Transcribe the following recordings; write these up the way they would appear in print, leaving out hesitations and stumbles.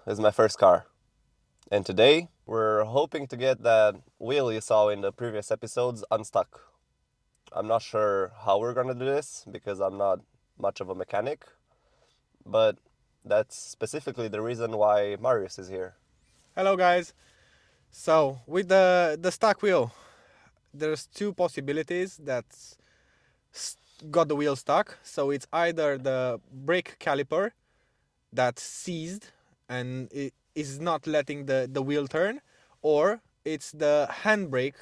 is my first car. And today, we're hoping to get that wheel you saw in the previous episodes unstuck. I'm not sure how we're gonna do this because I'm not much of a mechanic, but that's specifically the reason why Marius is here. Hello guys. So with the stock wheel, there's two possibilities that's got the wheel stuck. So it's either the brake caliper that's seized and it is not letting the wheel turn, or it's the handbrake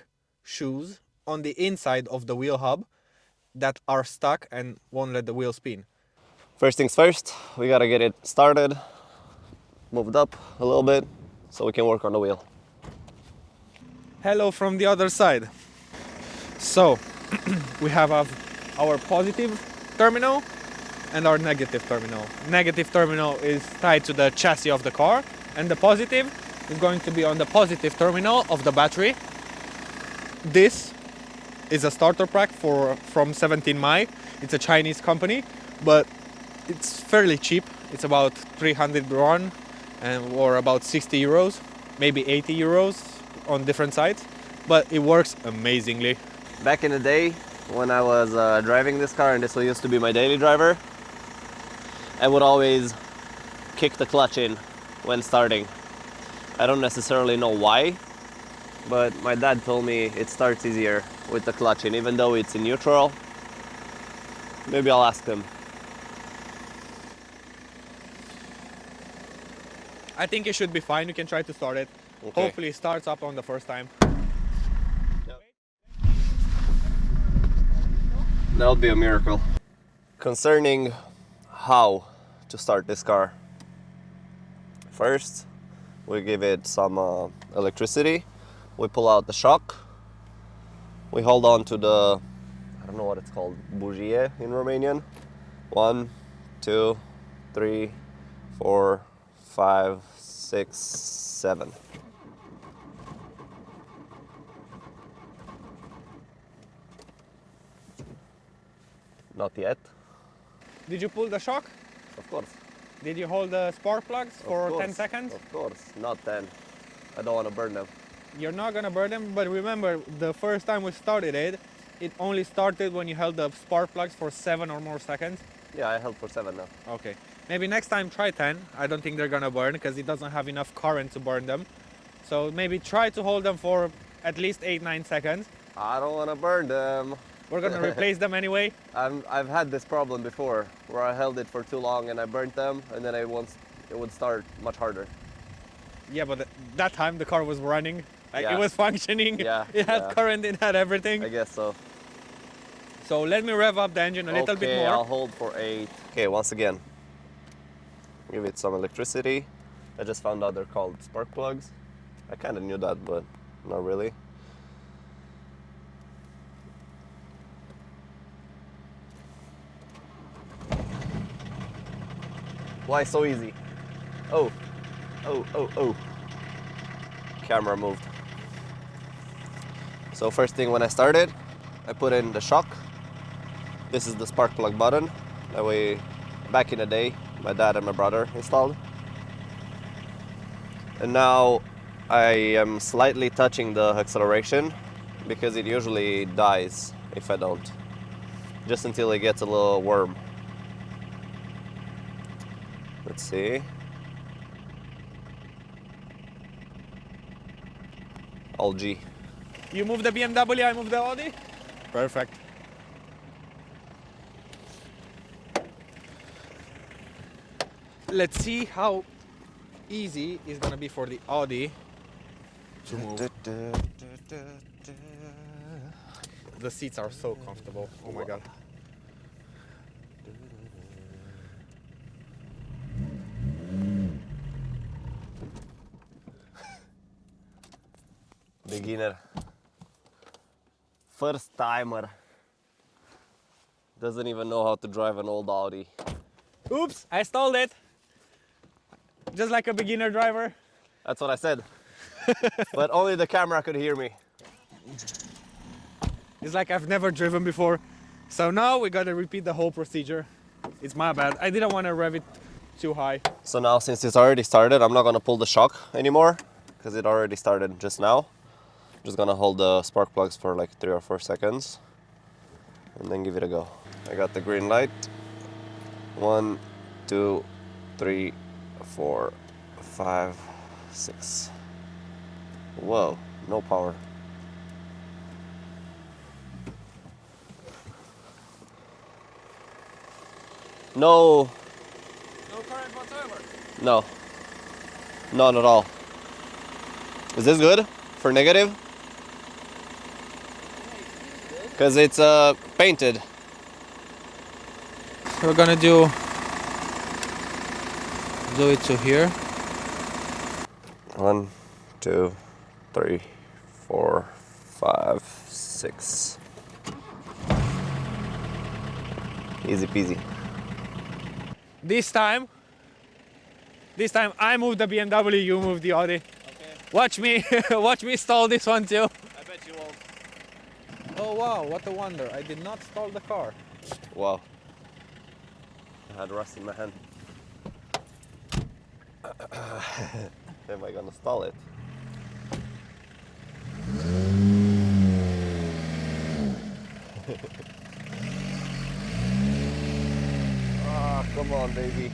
shoes on the inside of the wheel hub that are stuck and won't let the wheel spin. First things first, we gotta get it started, moved up a little bit, so we can work on the wheel. Hello from the other side. So we have our positive terminal and our negative terminal. Negative terminal is tied to the chassis of the car, and the positive is going to be on the positive terminal of the battery. This is a starter pack from 17 Mai. It's a Chinese company, but it's fairly cheap. It's about 300 yuan or about 60 euros, maybe 80 euros on different sites, but it works amazingly. Back in the day, when I was driving this car, and this used to be my daily driver, I would always kick the clutch in when starting. I don't necessarily know why, but my dad told me it starts easier with the clutch in, even though it's in neutral. Maybe I'll ask him. I think it should be fine. You can try to start it. Okay. Hopefully it starts up on the first time. That would be a miracle. Concerning how to start this car. First, we give it some electricity. We pull out the shock. We hold on to the, I don't know what it's called, bougie in Romanian. 1, 2, 3, 4, 5, 6, 7. Not yet. Did you pull the shock? Of course. Did you hold the spark plugs for 10 seconds? Of course, not 10. I don't want to burn them. You're not gonna burn them, but remember, the first time we started it, it only started when you held the spark plugs for 7 or more seconds. Yeah, I held for 7 now. Okay. Maybe next time try 10. I don't think they're gonna burn because it doesn't have enough current to burn them. So maybe try to hold them for at least 8-9 seconds. I don't want to burn them. We're gonna replace them anyway. I've had this problem before where I held it for too long and I burnt them, and then it would start much harder. Yeah, but that time the car was running. Like Yeah. it was functioning. Yeah, It had yeah. current, it had everything. I guess so. So let me rev up the engine a little bit more. I'll hold for 8. Okay, once again, give it some electricity. I just found out they're called spark plugs. I kind of knew that, but not really. Why so easy? Oh, oh. Camera moved. So first thing when I started, I put in the shock. This is the spark plug button. That way, back in the day, my dad and my brother installed. And now I am slightly touching the acceleration because it usually dies if I don't. Just until it gets a little warm. Let's see. All G. You move the BMW, I move the Audi. Perfect. Let's see how easy it's gonna be for the Audi to move. The seats are so comfortable. Oh my god. Beginner. First timer. Doesn't even know how to drive an old Audi. Oops, I stalled it. Just like a beginner driver. That's what I said. But only the camera could hear me. It's like I've never driven before. So now we gotta repeat the whole procedure. It's my bad. I didn't want to rev it too high. So now, since it's already started, I'm not gonna pull the shock anymore because it already started just now. I'm just gonna hold the spark plugs for like 3 or 4 seconds and then give it a go. I got the green light. 1, 2, 3, 4, 5, 6. Whoa, no power. No, No current whatsoever. no, not at all. Is this good for negative? Because it's painted. So we're gonna do it to here. 1, 2, 3, 4, 5, 6. Easy peasy. This time I move the BMW, you move the Audi. Okay. Watch me, watch me stall this one too. I bet you won't. Oh wow, what a wonder! I did not stall the car. Wow. I had rust in my hand. Am I gonna stall it? Ah, come on, baby.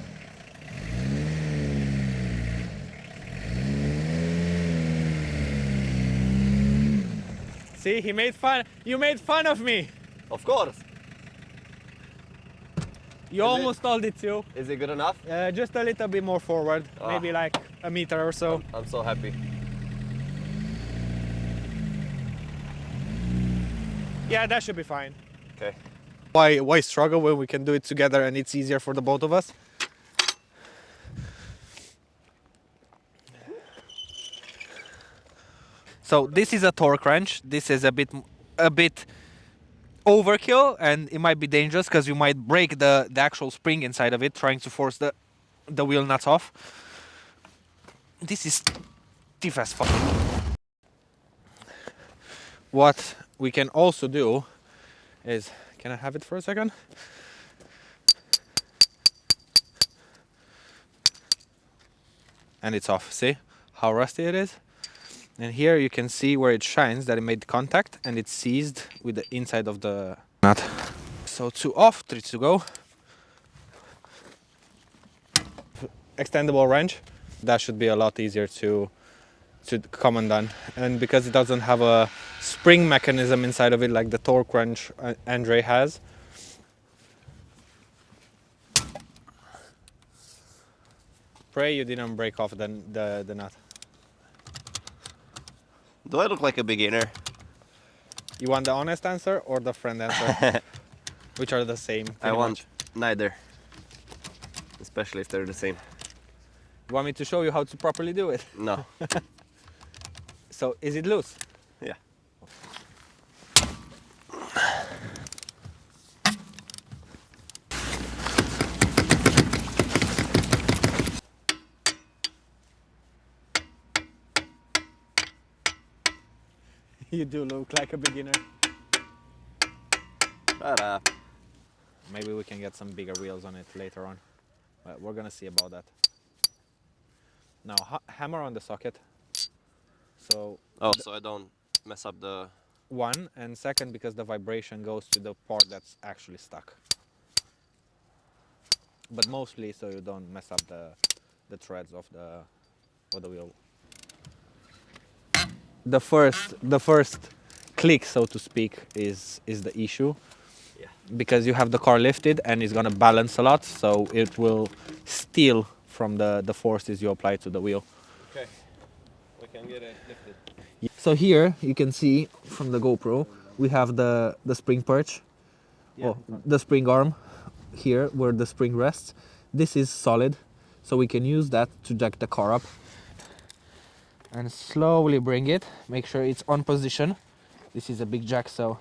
See, he made fun. You made fun of me. Of course. You Is almost stalled it too. Is it good enough? Just a little bit more forward, Ah. maybe like a meter or so. I'm so happy. Yeah, that should be fine. Okay. Why struggle when we can do it together and it's easier for the both of us? So this is a torque wrench. This is a bit overkill, and it might be dangerous because you might break the actual spring inside of it trying to force the wheel nuts off. This is stiff as fuck. What we can also do is, can I have it for a second? And it's off. See how rusty it is? And here you can see where it shines that it made contact and it's seized with the inside of the nut. So 2 off, 3 to go. Extendable wrench. That should be a lot easier to come undone. And because it doesn't have a spring mechanism inside of it like the torque wrench Andre has. Pray you didn't break off the nut. Do I look like a beginner? You want the honest answer or the friend answer? Which are the same? I want much. neither. Especially if they're the same. You want me to show you how to properly do it? No. So, is it loose? Yeah. You do look like a beginner. Shut up. Maybe we can get some bigger wheels on it later on. But we're gonna see about that. Now, hammer on the socket. So, Oh, so I don't mess up the... one, and second, because the vibration goes to the part that's actually stuck. But mostly so you don't mess up the threads of the wheel. The first click, so to speak, is the issue. Yeah. Because you have the car lifted and it's gonna balance a lot, so it will steal from the forces you apply to the wheel. Okay. We can get it lifted. So here you can see from the GoPro we have the spring perch, the spring arm here where the spring rests. This is solid, so we can use that to jack the car up and slowly bring it. Make sure it's on position. This is a big jack, so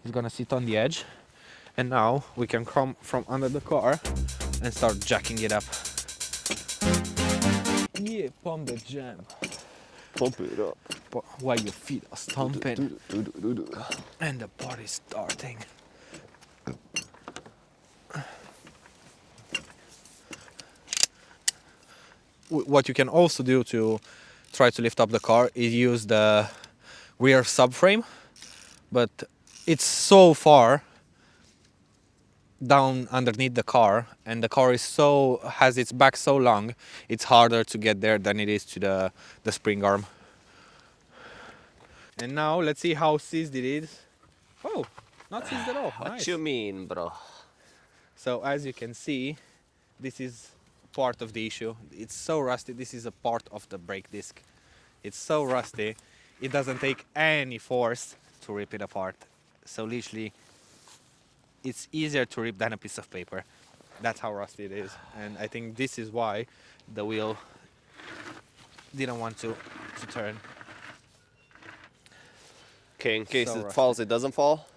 it's gonna sit on the edge. And now we can come from under the car and start jacking it up. Yeah, pump the jam. Pump it up. While your feet are stomping and the party's starting. what you can also do to try to lift up the car is use the rear subframe, but it's so far down underneath the car, and the car has its back so long, it's harder to get there than it is to the spring arm. And now let's see how seized it is. Oh, not seized at all. What Nice. you mean, bro? So as you can see, this is part of the issue. It's so rusty. This is a part of the brake disc. It's so rusty, it doesn't take any force to rip it apart. So literally, it's easier to rip than a piece of paper. That's how rusty it is. And I think this is why the wheel didn't want to turn. Okay, in case So it rusty. falls, it doesn't fall.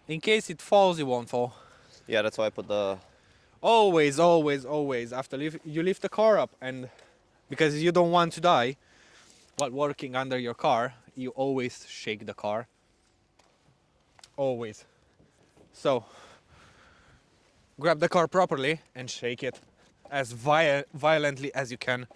In case it falls, it won't fall. Yeah, that's why I put the. Always, always, always, after you lift the car up, and because you don't want to die while working under your car, you always shake the car. Always. So, grab the car properly and shake it as violently as you can.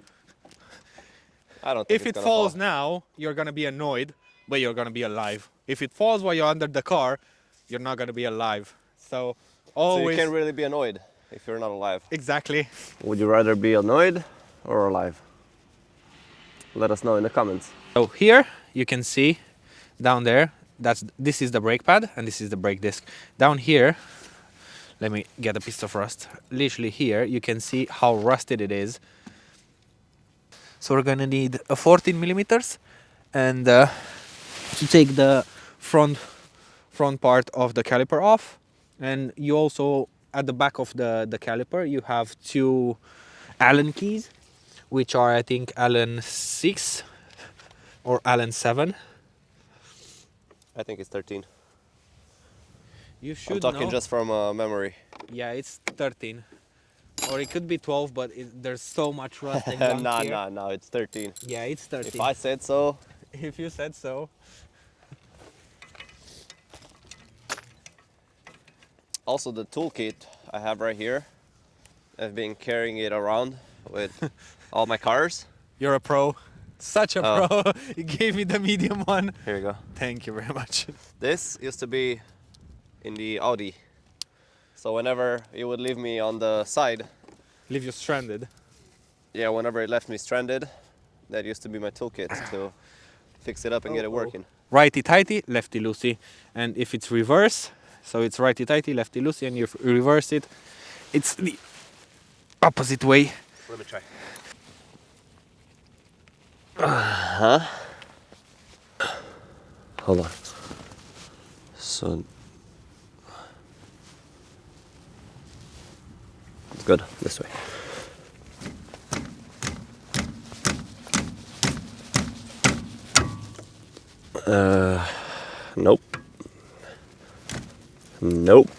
I don't think If it's it gonna falls fall. now, you're gonna be annoyed, but you're gonna be alive. If it falls while you're under the car, you're not gonna be alive. So, So you always. can't really be annoyed if you're not alive. Exactly. Would you rather be annoyed or alive? Let us know in the comments. So here you can see down there, this is the brake pad and this is the brake disc. Down here, let me get a piece of rust. Literally here you can see how rusted it is. So we're gonna need a 14 millimeters and to take the front part of the caliper off. And you also, at the back of the caliper, you have two Allen keys, which are I think Allen 6 or Allen 7. I think it's 13. You should I'm talking know. just from memory. Yeah, it's 13. Or it could be 12, but there's so much rusting down here. Nah, it's 13. Yeah, it's 13. If I said so. If you said so. Also, the toolkit I have right here, I've been carrying it around with all my cars. You're a pro. Such a pro. You gave me the medium one. Here you go. Thank you very much. This used to be in the Audi. So whenever it would leave me on the side, Leave you stranded. yeah, whenever it left me stranded, that used to be my toolkit to fix it up and get it working. Righty tighty, lefty loosey. And if it's reverse, so it's righty tighty, lefty loosey, and you reverse it, it's the opposite way. Let me try. Hold on. So it's good this way. Nope. Nope.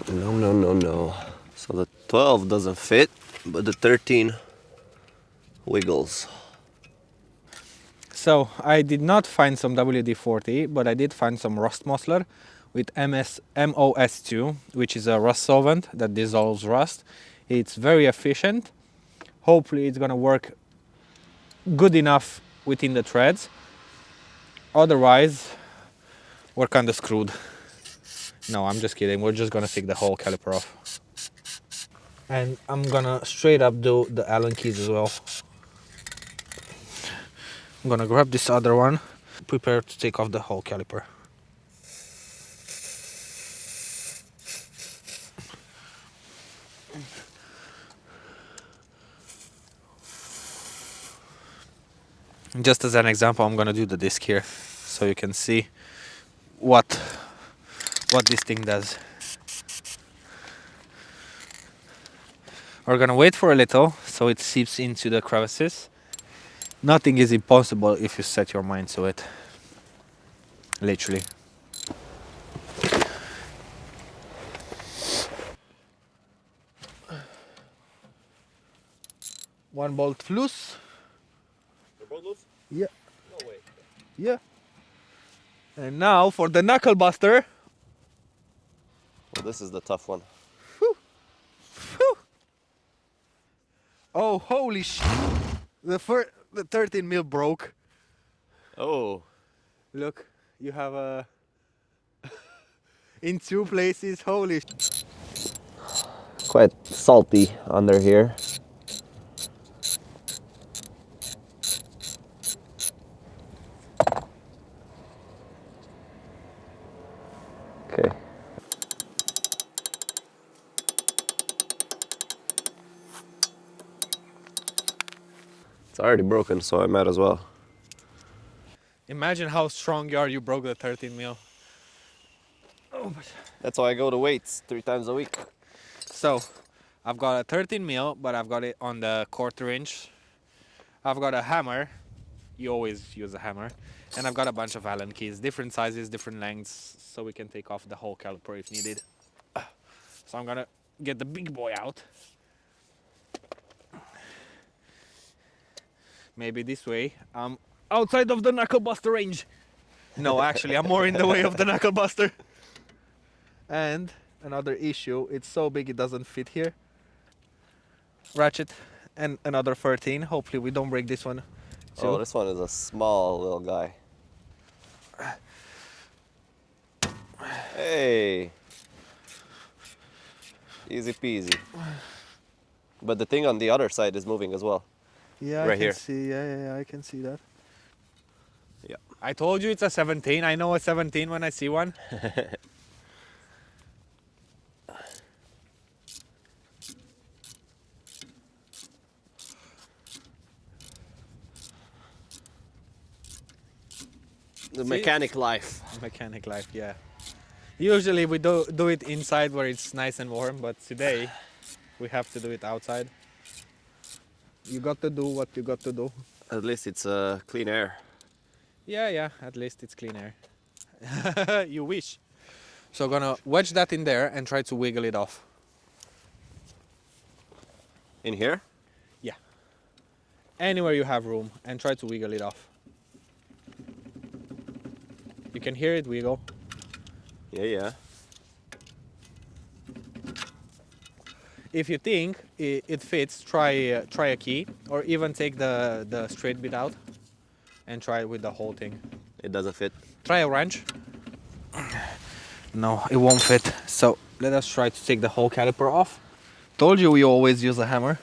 No. So the 12 doesn't fit, but the 13 wiggles. So I did not find some WD-40, but I did find some rust muffler with MOS2, which is a rust solvent that dissolves rust. It's very efficient. Hopefully it's gonna work good enough within the threads. Otherwise, we're kind of screwed. No, I'm just kidding. We're just gonna take the whole caliper off. And I'm gonna straight up do the Allen keys as well. I'm gonna grab this other one, prepare to take off the whole caliper. Just as an example, I'm gonna do the disc here, so you can see what this thing does. We're gonna wait for a little so it seeps into the crevices. Nothing is impossible if you set your mind to it. Literally. One bolt loose. They're both loose? Yeah. No way. Yeah. And now for the knuckle buster. Well, this is the tough one. Oh, holy sh! The 13 mil broke. Oh, Look, you have a in two places. Holy sh! quite salty under here. Okay. It's already broken, so I might as well. Imagine how strong you are. You broke the 13 mil. Oh, That's why I go to weights 3 times a week. so I've got a 13 mil, but I've got it on the 1/4 inch. I've got a hammer. You always use a hammer. And I've got a bunch of Allen keys, different sizes, different lengths, so we can take off the whole caliper if needed. So I'm gonna get the big boy out. Maybe this way. I'm outside of the knuckle buster range. No, actually, I'm more in the way of the knuckle buster. And another issue, it's so big it doesn't fit here. Ratchet and another 13. Hopefully we don't break this one too. Oh, this one is a small little guy. Hey. Easy peasy. But the thing on the other side is moving as well. Yeah, Right I can here. see. Yeah, I can see that. Yeah. I told you it's a 17. I know a 17 when I see one. The mechanic life. Mechanic life, yeah. Usually we do it inside where it's nice and warm, but today we have to do it outside. You got to do what you got to do. At least it's clean air. Yeah, at least it's clean air. You wish. So gonna wedge that in there and try to wiggle it off. In here? Yeah. Anywhere you have room and try to wiggle it off. You can hear it wiggle. Yeah. If you think it fits, try a key, or even take the straight bit out and try it with the whole thing. It doesn't fit. Try a wrench. No, it won't fit. So let us try to take the whole caliper off. Told you we always use a hammer.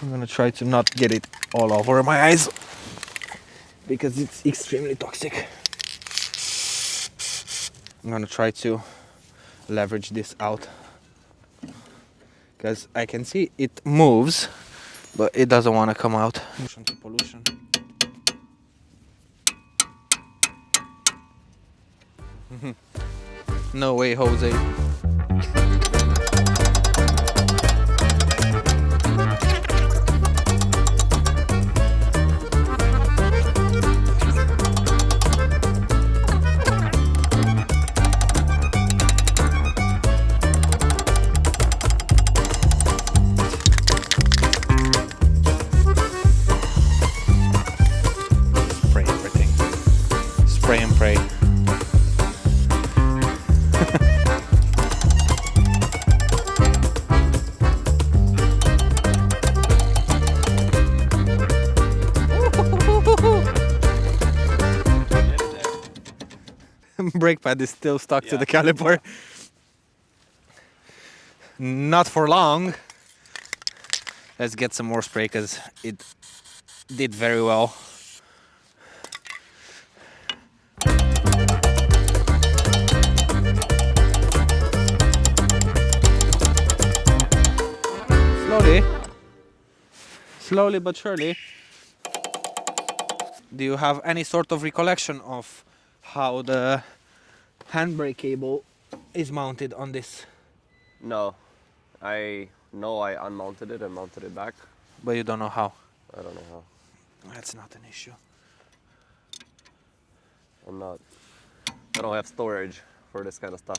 I'm gonna try to not get it all over my eyes because it's extremely toxic. I'm gonna try to leverage this out because I can see it moves, but it doesn't want to come out. Pollution to pollution. No way, Jose. Spray everything. Spray and pray. Brake pad is still stuck to the caliper. Not for long. Let's get some more spray because it did very well. Slowly but surely. Do you have any sort of recollection of how the handbrake cable is mounted on this? No. I know I unmounted it and mounted it back. But you don't know how. I don't know how. That's not an issue. I don't have storage. for this kind of stuff.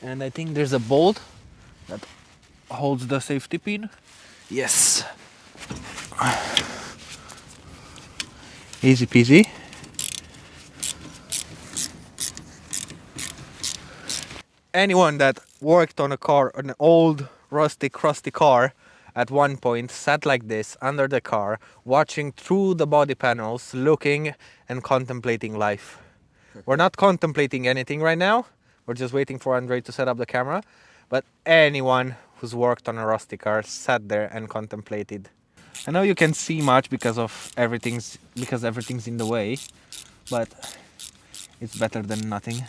And I think there's a bolt that holds the safety pin. Yes. Easy peasy. Anyone that worked on a car, an old rusty crusty car, at one point sat like this under the car, watching through the body panels, looking and contemplating life. We're not contemplating anything right now. We're just waiting for Andre to set up the camera. But anyone who's worked on a rusty car sat there and contemplated. I know you can see much because everything's in the way, but it's better than nothing.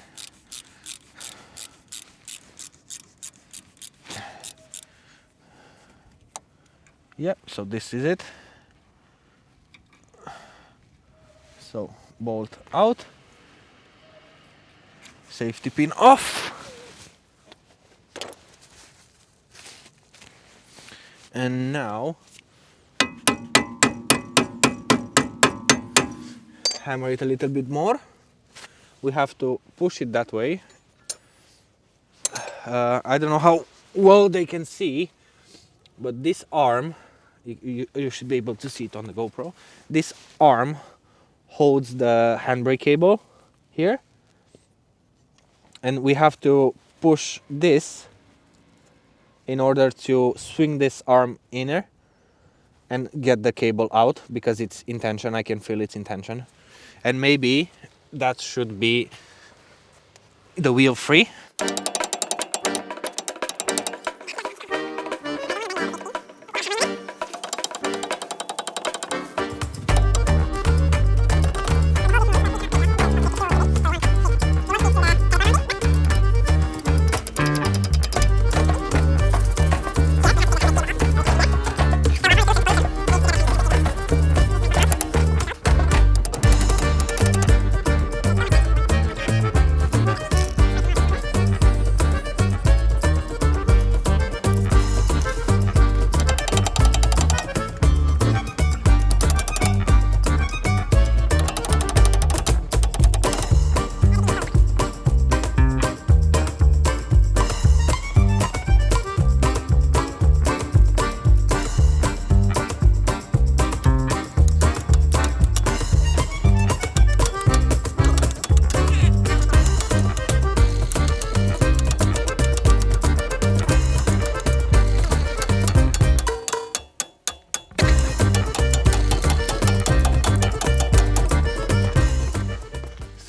Yep, so this is it. So bolt out, safety pin off, and now hammer it a little bit more. We have to push it that way. I don't know how well they can see, but this arm, you should be able to see it on the GoPro. This arm holds the handbrake cable here, and we have to push this in order to swing this arm inner and get the cable out, because it's in tension. I can feel it's in tension, and maybe that should be the wheel free.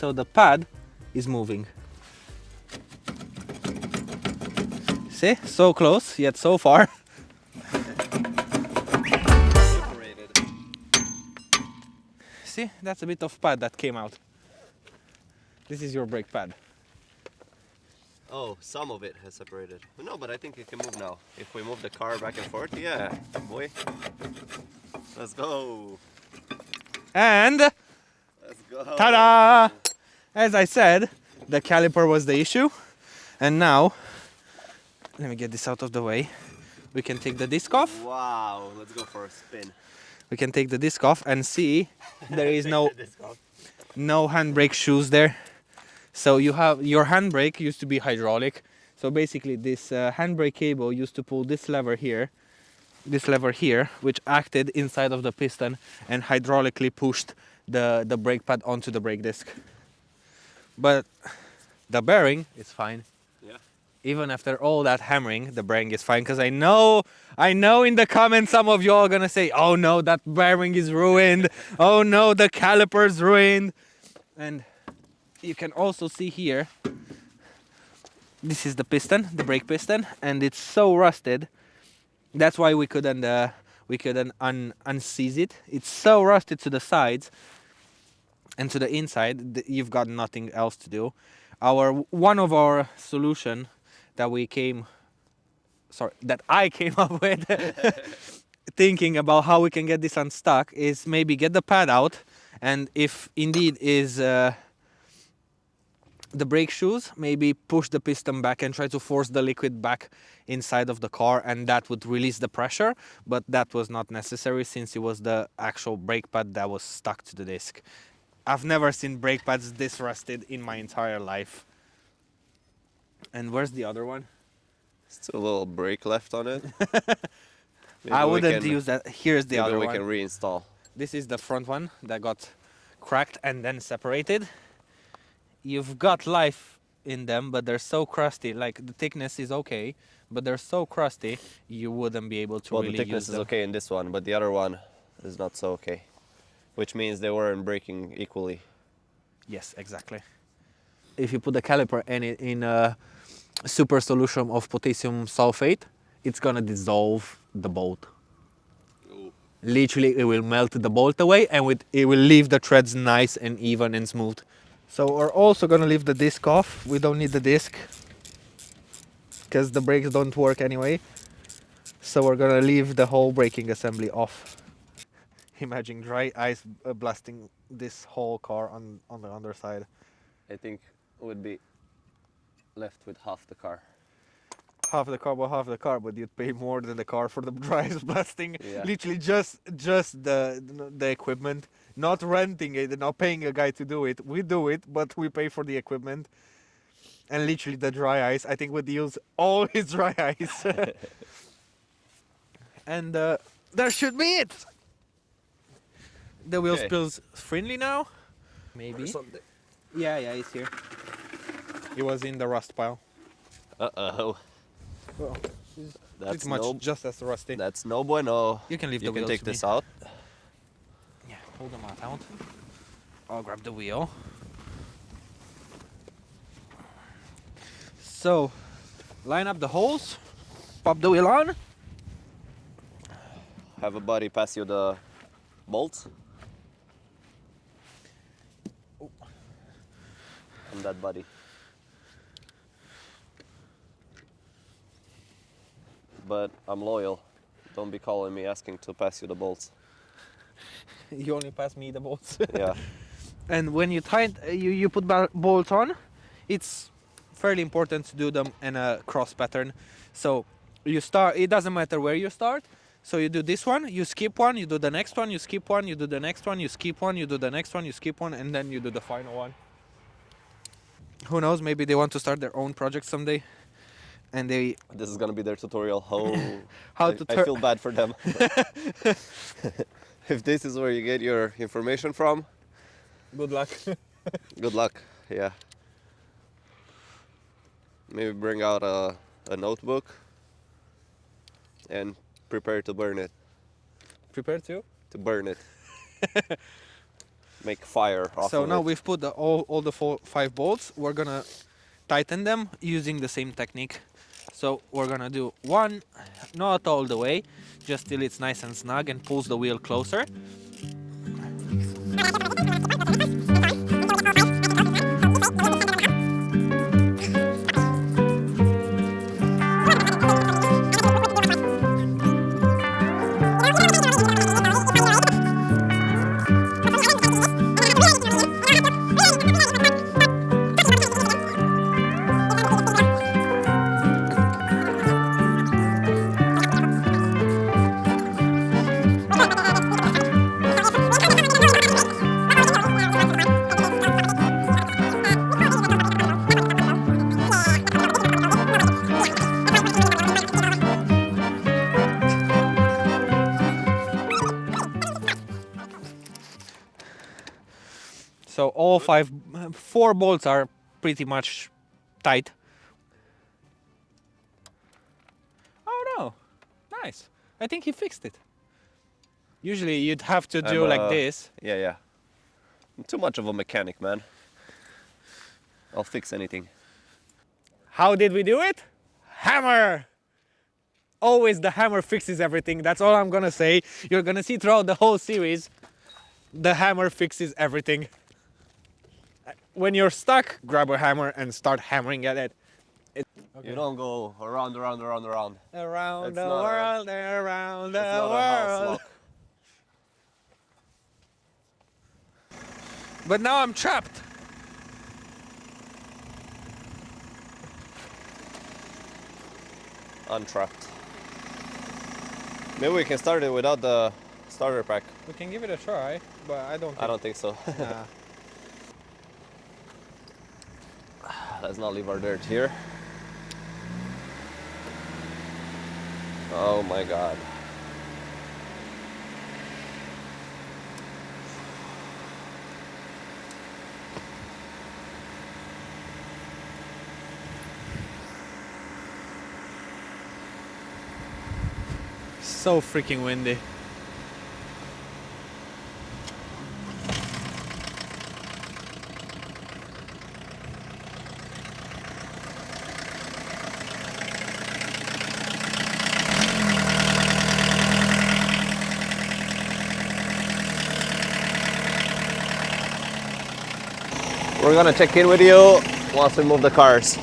So the pad is moving. See, so close yet so far. See, that's a bit of pad that came out. This is your brake pad. Oh, some of it has separated. No, but I think it can move now. If we move the car back and forth, yeah, boy. Let's go. And Let's go. ta-da! As I said, the caliper was the issue. And now, let me get this out of the way. We can take the disc off. Wow, let's go for a spin. We can take the disc off and see there is no handbrake shoes there. So you have your handbrake used to be hydraulic. So basically this handbrake cable used to pull this lever here, which acted inside of the piston and hydraulically pushed the brake pad onto the brake disc. But the bearing is fine. Yeah. Even after all that hammering, the bearing is fine, because I know in the comments some of you are gonna say, oh no, that bearing is ruined. Oh no, the caliper's ruined. And you can also see here, this is the piston, the brake piston, and it's so rusted. That's why we couldn't unseize it. It's so rusted to the sides and to the inside. You've got nothing else to do. One of our solution that I came up with, thinking about how we can get this unstuck, is maybe get the pad out, and if indeed is the brake shoes, maybe push the piston back and try to force the liquid back inside of the car, and that would release the pressure, but that was not necessary since it was the actual brake pad that was stuck to the disc. I've never seen brake pads this rusted in my entire life. And where's the other one? Still a little brake left on it. I wouldn't use that. Here's the other Maybe we one. can reinstall. This is the front one that got cracked and then separated. You've got life in them, but they're so crusty. Like, the thickness is okay, but they're so crusty you wouldn't be able to Well, really the thickness use is them. okay in this one, but the other one is not so okay. Which means they weren't braking equally. Yes, exactly. If you put the caliper in a super solution of potassium sulfate, it's gonna dissolve the bolt. Literally, it will melt the bolt away, and it will leave the threads nice and even and smooth. So we're also gonna leave the disc off. We don't need the disc because the brakes don't work anyway. So we're gonna leave the whole braking assembly off. Imagine dry ice blasting this whole car on the underside. I think it would be left with half the car. Half the car, but you'd pay more than the car for the dry ice blasting. Yeah. Literally just the equipment, not renting it, not paying a guy to do it. We do it, but we pay for the equipment. And literally the dry ice, I think we'd use all his dry ice. And that should be it. The wheel Okay. spills friendly now. Maybe. Yeah, it's here. It was in the rust pile. Uh-oh. Well, That's pretty much just as rusty. That's no bueno. You can leave the You can wheels take to this me. out. Yeah, hold them out. I'll grab the wheel. So, line up the holes, pop the wheel on. Have a buddy pass you the bolts. I'm that buddy. But I'm loyal. Don't be calling me asking to pass you the bolts. You only pass me the bolts. Yeah. And when you you put bolts on, it's fairly important to do them in a cross pattern. So you start, it doesn't matter where you start. So you do this one, you skip one, you do the next one, you skip one, you do the next one, you skip one, you do the next one, you skip one, and then you do the final one. Who knows, maybe they want to start their own project someday. And they This is gonna be their tutorial. How I, to I feel bad for them. If this is where you get your information from, good luck. good luck. Yeah. Maybe bring out a notebook and prepare to burn it. Prepare to? To burn it. Make fire off So of now it. we've put all the 5 bolts. We're gonna tighten them using the same technique. So we're gonna do one, not all the way, just till it's nice and snug and pulls the wheel closer. So all 4 bolts are pretty much tight. Oh no, nice. I think he fixed it. Usually you'd have to do like this. Yeah. I'm too much of a mechanic, man. I'll fix anything. How did we do it? Hammer! Always the hammer fixes everything. That's all I'm gonna say. You're gonna see throughout the whole series, the hammer fixes everything. When you're stuck, grab a hammer and start hammering at it. You don't go around. Around It's the not a- world, around the It's not a house world. lock. But now I'm trapped. untrapped. Maybe we can start it without the starter pack. We can give it a try, but I don't think so. Nah. Let's not leave our dirt here. Oh my god. So freaking windy. We're gonna check in with you once we move the cars.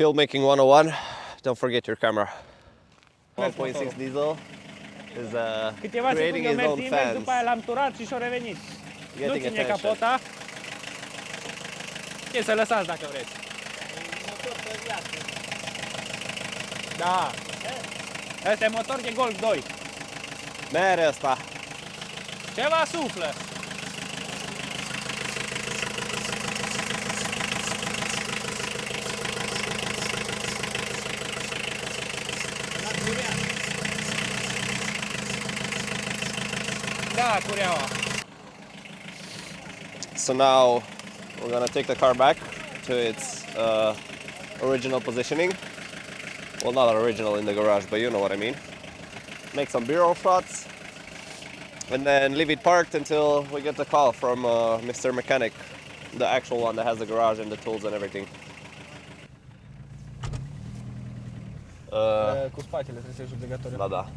Filmmaking 101, don't forget your camera. 1.6 diesel is Câteva creating secunde his mers own invers, fans. după aia l-am turat și și-o revenit. Nu Getting ține attention. capota. Ce să lăsați dacă vreți. Da. Ăsta e motor de Golf 2. Mere asta. Ceva suflă. Da, cureaua. So now we're gonna take the car back to its original positioning. Well, not original in the garage, but you know what I mean. Make some B-roll shots and then leave it parked until we get the call from Mr. Mechanic, the actual one that has the garage and the tools and everything. Cu spatele trebuie să ieși obligatoriu. Da, da.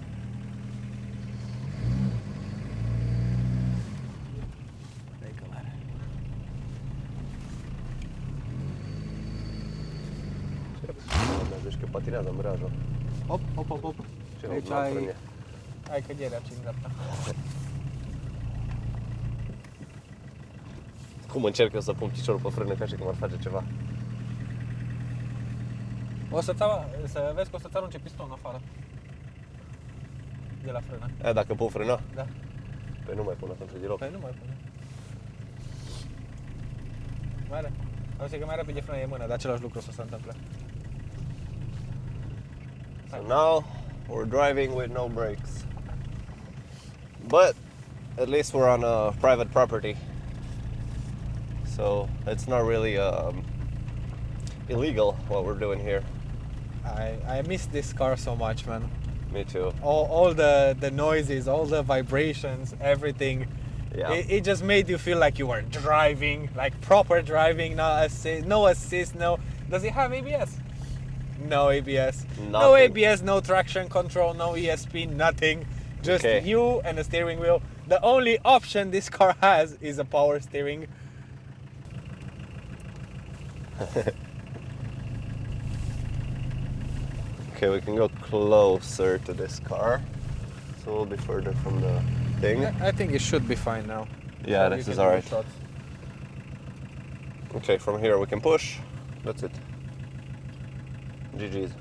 Zici că patinează în brajă. Hop, hop, hop, hop. Ce Aici n-am frâne. ai căderea aici în dreapta. Cum încerc eu să pun piciorul pe frână ca și cum ar face ceva? Să vezi că o să-ți arunce pistonul afară. De la frână. Dacă pun frâna? Da. Păi nu mai pun atunci deloc. Păi nu mai pune. Auzi că mai repede frână e mână, dar același lucru o să se întâmple. So now we're driving with no brakes. But at least we're on a private property. So it's not really illegal what we're doing here. I miss this car so much, man. Me too. All the noises, all the vibrations, everything. Yeah. It just made you feel like you were driving, like proper driving, no assist, no. Does it have ABS? No ABS. No Nothing. ABS, no traction control, no ESP, nothing. Just Okay. you and a steering wheel. The only option this car has is a power steering. Okay, we can go closer to this car. So we'll be further from the thing. I think it should be fine now. Yeah, So this you is can do alright. shots. Okay, from here we can push. That's it. GG's.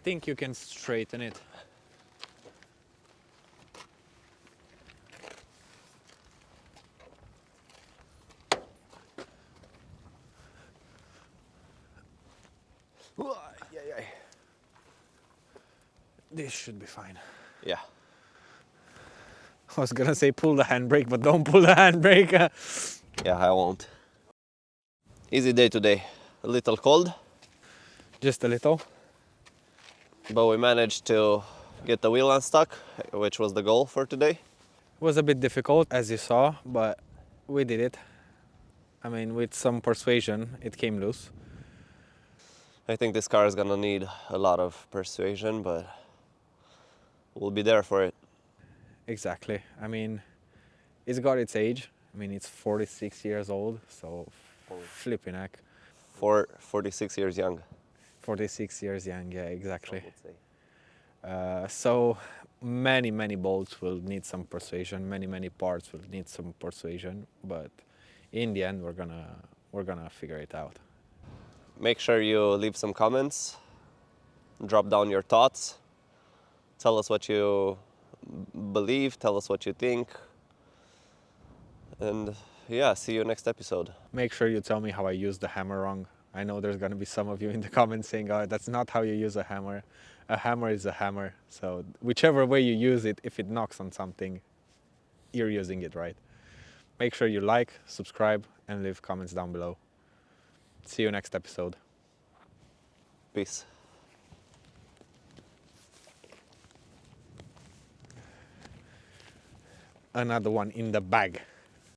think you can straighten it. This should be fine. Yeah. I was gonna say pull the handbrake, but don't pull the handbrake. Yeah, I won't. Easy day today. A little cold, Just a little. but we managed to get the wheel unstuck, which was the goal for today. It was a bit difficult, as you saw, but we did it. I mean, with some persuasion, it came loose. I think this car is gonna need a lot of persuasion, but we'll be there for it. Exactly. I mean, it's got its age. I mean, it's 46 years old, so flipping heck. 46 years young. 46 years young, yeah, exactly. some would say. So many bolts will need some persuasion. Many parts will need some persuasion. But in the end, we're gonna figure it out. Make sure you leave some comments, drop down your thoughts, tell us what you believe, tell us what you think, and yeah, see you next episode. Make sure you tell me how I used the hammer wrong. I know there's gonna be some of you in the comments saying, "Oh, that's not how you use a hammer." A hammer is a hammer. So whichever way you use it, if it knocks on something, you're using it right. Make sure you like, subscribe, and leave comments down below. See you next episode. Peace. Another one in the bag.